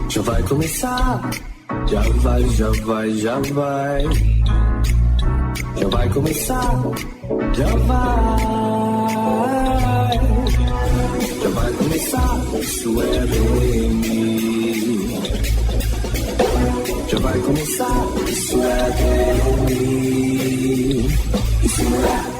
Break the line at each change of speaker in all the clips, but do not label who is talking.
Já vai começar, já vai. Já vai começar, já vai começar, isso é ADM. Já vai começar, isso é ADM. Isso é.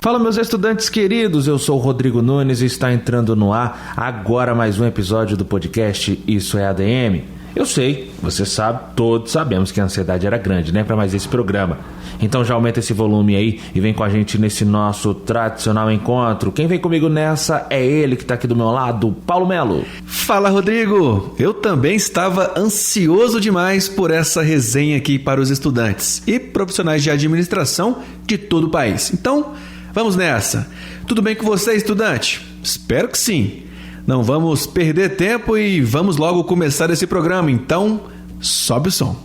Fala, meus estudantes queridos, eu sou o Rodrigo Nunes e está entrando no ar agora mais um episódio do podcast Isso é ADM. Eu sei, você sabe, todos sabemos que a ansiedade era grande, né, para mais esse programa. Então já aumenta esse volume aí e vem com a gente nesse nosso tradicional encontro. Quem vem comigo nessa é ele que está aqui do meu lado, Paulo Melo.
Fala, Rodrigo! Eu também estava ansioso demais por essa resenha aqui para os estudantes e profissionais de administração de todo o país. Então, vamos nessa. Tudo bem com você, estudante? Espero que sim. Não vamos perder tempo e vamos logo começar esse programa. Então, sobe o som.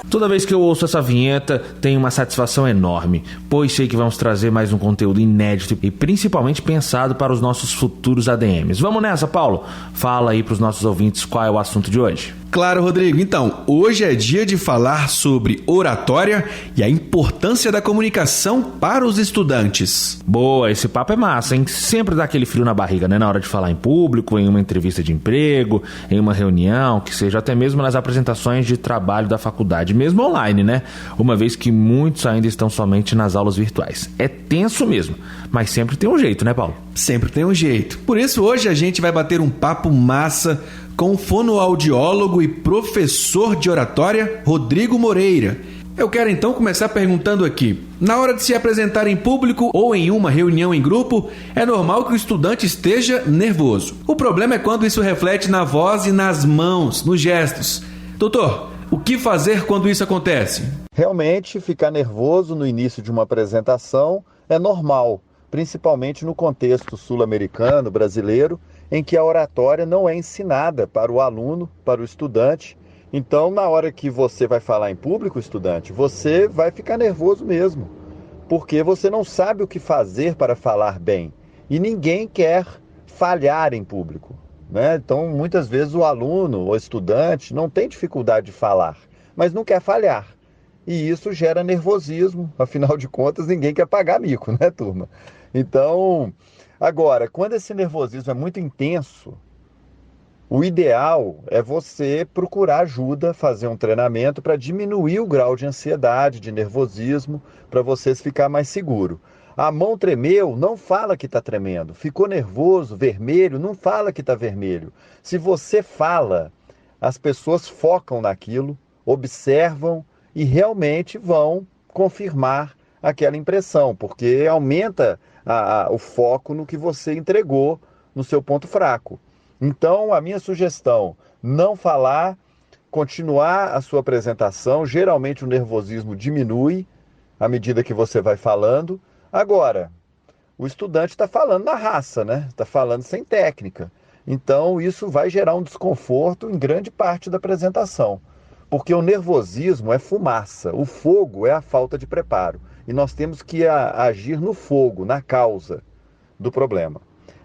Toda vez que eu ouço essa vinheta, tenho uma satisfação enorme, pois sei que vamos trazer mais um conteúdo inédito e principalmente pensado para os nossos futuros ADMs. Vamos nessa, Paulo? Fala aí para os nossos ouvintes qual é o assunto de hoje.
Claro, Rodrigo. Então, hoje é dia de falar sobre oratória e a importância da comunicação para os estudantes.
Boa, esse papo é massa, hein? Sempre dá aquele frio na barriga, né? Na hora de falar em público, em uma entrevista de emprego, em uma reunião, que seja até mesmo nas apresentações de trabalho da faculdade, mesmo online, né? Uma vez que muitos ainda estão somente nas aulas virtuais. É tenso mesmo, mas sempre tem um jeito, né, Paulo?
Sempre tem um jeito. Por isso, hoje a gente vai bater um papo massa com o fonoaudiólogo e professor de oratória, Rodrigo Moreira. Eu quero então começar perguntando aqui: na hora de se apresentar em público ou em uma reunião em grupo, é normal que o estudante esteja nervoso. O problema é quando isso reflete na voz e nas mãos, nos gestos. Doutor, o que fazer quando isso acontece?
Realmente, ficar nervoso no início de uma apresentação é normal, principalmente no contexto sul-americano, brasileiro, em que a oratória não é ensinada para o aluno, para o estudante. Então, na hora que você vai falar em público, estudante, você vai ficar nervoso mesmo, porque você não sabe o que fazer para falar bem. E ninguém quer falhar em público, né? Então, muitas vezes o aluno ou estudante não tem dificuldade de falar, mas não quer falhar. E isso gera nervosismo, afinal de contas, ninguém quer pagar mico, né, turma? Então, agora, quando esse nervosismo é muito intenso, o ideal é você procurar ajuda, fazer um treinamento para diminuir o grau de ansiedade, de nervosismo, para você ficar mais seguro. A mão tremeu, não fala que está tremendo. Ficou nervoso, vermelho, não fala que está vermelho. Se você fala, as pessoas focam naquilo, observam e realmente vão confirmar aquela impressão, porque aumenta o foco no que você entregou, no seu ponto fraco. Então, a minha sugestão, não falar, continuar a sua apresentação. Geralmente o nervosismo diminui à medida que você vai falando. Agora, o estudante está falando na raça, né? Está falando sem técnica. Então, isso vai gerar um desconforto em grande parte da apresentação. Porque o nervosismo é fumaça, o fogo é a falta de preparo. E nós temos que agir no fogo, na causa do problema.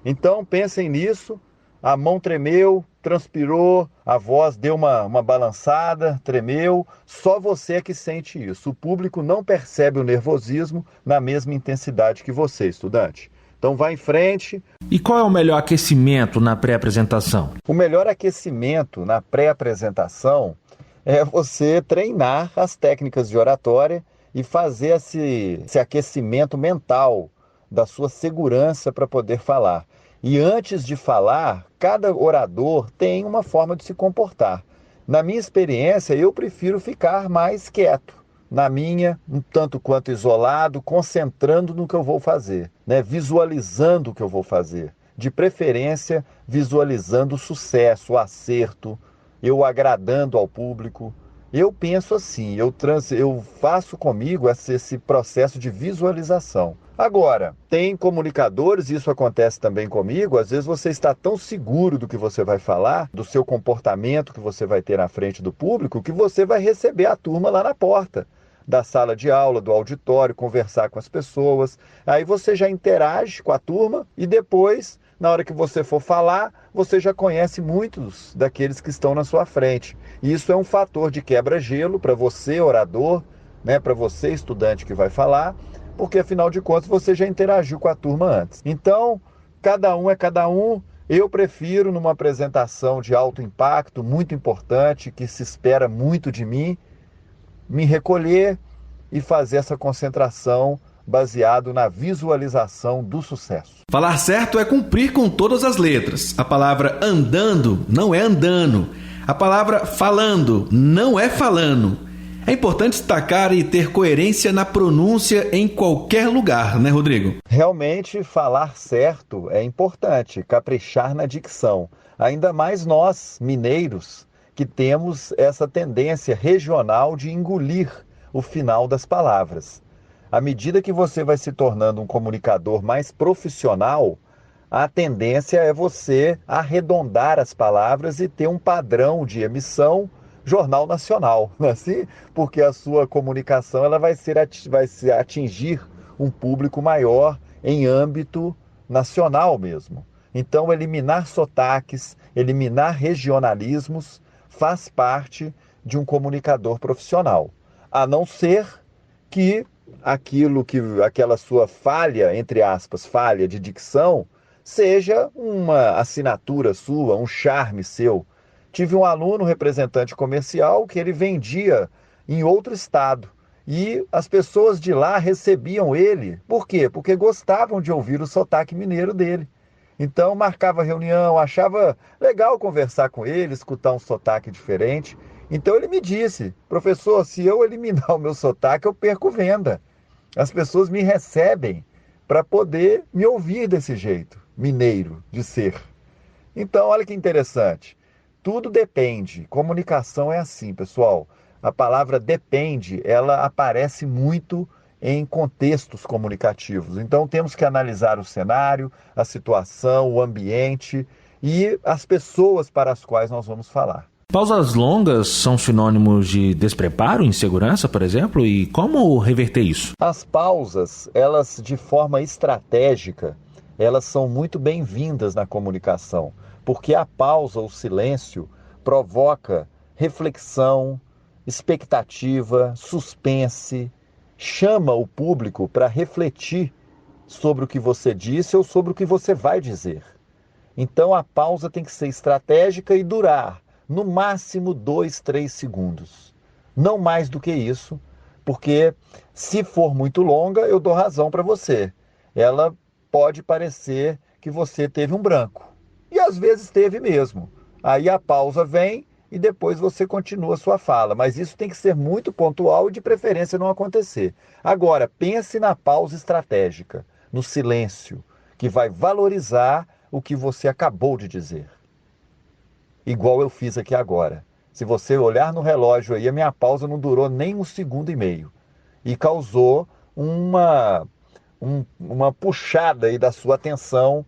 Então, pensem nisso. A mão tremeu, transpirou, a voz deu uma balançada, tremeu. Só você é que sente isso. O público não percebe o nervosismo na mesma intensidade que você, estudante. Então vá em frente.
E qual é o melhor aquecimento na pré-apresentação?
O melhor aquecimento na pré-apresentação é você treinar as técnicas de oratória e fazer esse aquecimento mental da sua segurança para poder falar. E antes de falar, cada orador tem uma forma de se comportar. Na minha experiência, eu prefiro ficar mais quieto, na minha, um tanto quanto isolado, concentrando no que eu vou fazer, né? Visualizando o que eu vou fazer. De preferência, visualizando o sucesso, o acerto, eu agradando ao público. Eu penso assim, eu faço comigo esse processo de visualização. Agora, tem comunicadores, isso acontece também comigo, às vezes você está tão seguro do que você vai falar, do seu comportamento que você vai ter na frente do público, que você vai receber a turma lá na porta da sala de aula, do auditório, conversar com as pessoas. Aí você já interage com a turma e depois, na hora que você for falar, você já conhece muitos daqueles que estão na sua frente. E isso é um fator de quebra-gelo para você, orador, né, para você, estudante que vai falar, porque afinal de contas você já interagiu com a turma antes. Então, cada um é cada um. Eu prefiro, numa apresentação de alto impacto, muito importante, que se espera muito de mim, me recolher e fazer essa concentração baseado na visualização do sucesso.
Falar certo é cumprir com todas as letras. A palavra andando não é andando. A palavra falando não é falando. É importante destacar e ter coerência na pronúncia em qualquer lugar, né, Rodrigo?
Realmente, falar certo é importante, caprichar na dicção. Ainda mais nós, mineiros, que temos essa tendência regional de engolir o final das palavras. À medida que você vai se tornando um comunicador mais profissional, a tendência é você arredondar as palavras e ter um padrão de emissão Jornal Nacional, não é assim? Porque a sua comunicação ela vai atingir um público maior em âmbito nacional mesmo. Então, eliminar sotaques, eliminar regionalismos faz parte de um comunicador profissional. A não ser que aquela sua falha, entre aspas, falha de dicção, seja uma assinatura sua, um charme seu. Tive um aluno, representante comercial, que ele vendia em outro estado. E as pessoas de lá recebiam ele. Por quê? Porque gostavam de ouvir o sotaque mineiro dele. Então, marcava reunião, achava legal conversar com ele, escutar um sotaque diferente. Então, ele me disse, professor, se eu eliminar o meu sotaque, eu perco venda. As pessoas me recebem para poder me ouvir desse jeito, mineiro, de ser. Então, olha que interessante. Tudo depende. Comunicação é assim, pessoal. A palavra depende, ela aparece muito em contextos comunicativos. Então, temos que analisar o cenário, a situação, o ambiente e as pessoas para as quais nós vamos falar.
Pausas longas são sinônimos de despreparo, insegurança, por exemplo? E como reverter isso?
As pausas, elas de forma estratégica, elas são muito bem-vindas na comunicação, porque a pausa, o silêncio, provoca reflexão, expectativa, suspense, chama o público para refletir sobre o que você disse ou sobre o que você vai dizer. Então a pausa tem que ser estratégica e durar no máximo 2, 3 segundos. Não mais do que isso, porque se for muito longa, eu dou razão para você. Ela pode parecer que você teve um branco. E às vezes teve mesmo. Aí a pausa vem e depois você continua a sua fala. Mas isso tem que ser muito pontual e de preferência não acontecer. Agora, pense na pausa estratégica, no silêncio, que vai valorizar o que você acabou de dizer. Igual eu fiz aqui agora. Se você olhar no relógio aí, a minha pausa não durou nem 1,5 segundos. E causou uma puxada aí da sua atenção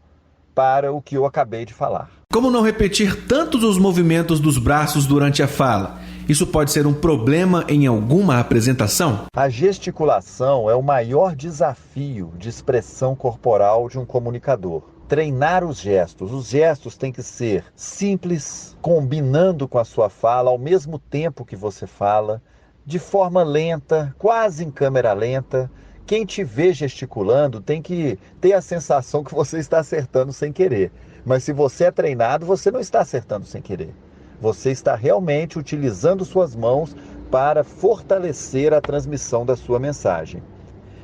para o que eu acabei de falar.
Como não repetir tantos os movimentos dos braços durante a fala? Isso pode ser um problema em alguma apresentação?
A gesticulação é o maior desafio de expressão corporal de um comunicador. Treinar os gestos. Os gestos têm que ser simples, combinando com a sua fala, ao mesmo tempo que você fala, de forma lenta, quase em câmera lenta. Quem te vê gesticulando tem que ter a sensação que você está acertando sem querer. Mas se você é treinado, você não está acertando sem querer. Você está realmente utilizando suas mãos para fortalecer a transmissão da sua mensagem.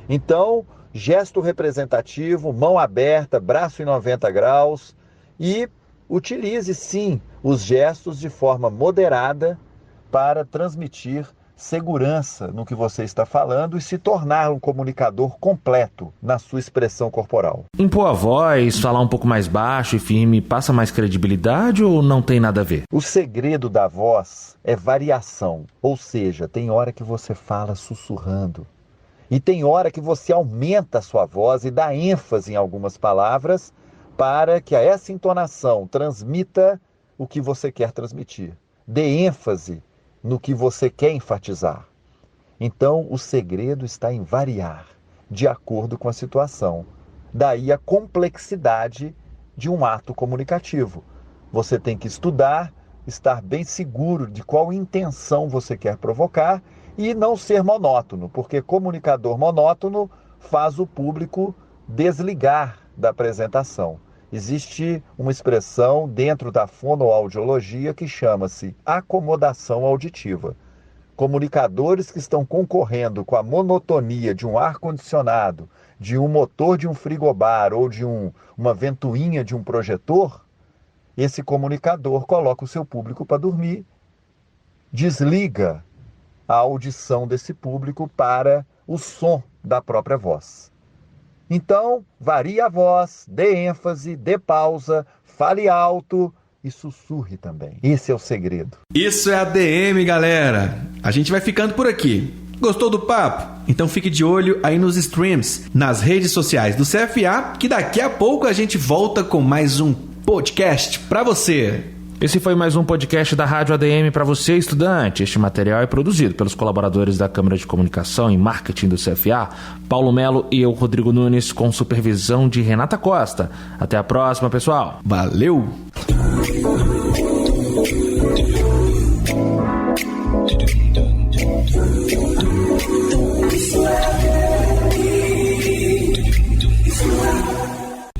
Então, gesto representativo, mão aberta, braço em 90 graus e utilize sim os gestos de forma moderada para transmitir segurança no que você está falando e se tornar um comunicador completo na sua expressão corporal.
Impor a voz, falar um pouco mais baixo e firme, passa mais credibilidade ou não tem nada a ver?
O segredo da voz é variação, ou seja, tem hora que você fala sussurrando E tem hora que você aumenta a sua voz e dá ênfase em algumas palavras para que essa entonação transmita o que você quer transmitir. Dê ênfase no que você quer enfatizar. Então, o segredo está em variar de acordo com a situação. Daí a complexidade de um ato comunicativo. Você tem que estudar, estar bem seguro de qual intenção você quer provocar e não ser monótono, porque comunicador monótono faz o público desligar da apresentação. Existe uma expressão dentro da fonoaudiologia que chama-se acomodação auditiva. Comunicadores que estão concorrendo com a monotonia de um ar-condicionado, de um motor de um frigobar ou de uma ventoinha de um projetor, esse comunicador coloca o seu público para dormir, desliga a audição desse público para o som da própria voz. Então, varie a voz, dê ênfase, dê pausa, fale alto e sussurre também. Esse é o segredo.
Isso é ADM, galera. A gente vai ficando por aqui. Gostou do papo? Então fique de olho aí nos streams, nas redes sociais do CFA, que daqui a pouco a gente volta com mais um podcast para você.
Esse foi mais um podcast da Rádio ADM para você, estudante. Este material é produzido pelos colaboradores da Câmara de Comunicação e Marketing do CFA, Paulo Melo e eu, Rodrigo Nunes, com supervisão de Renata Costa. Até a próxima, pessoal.
Valeu!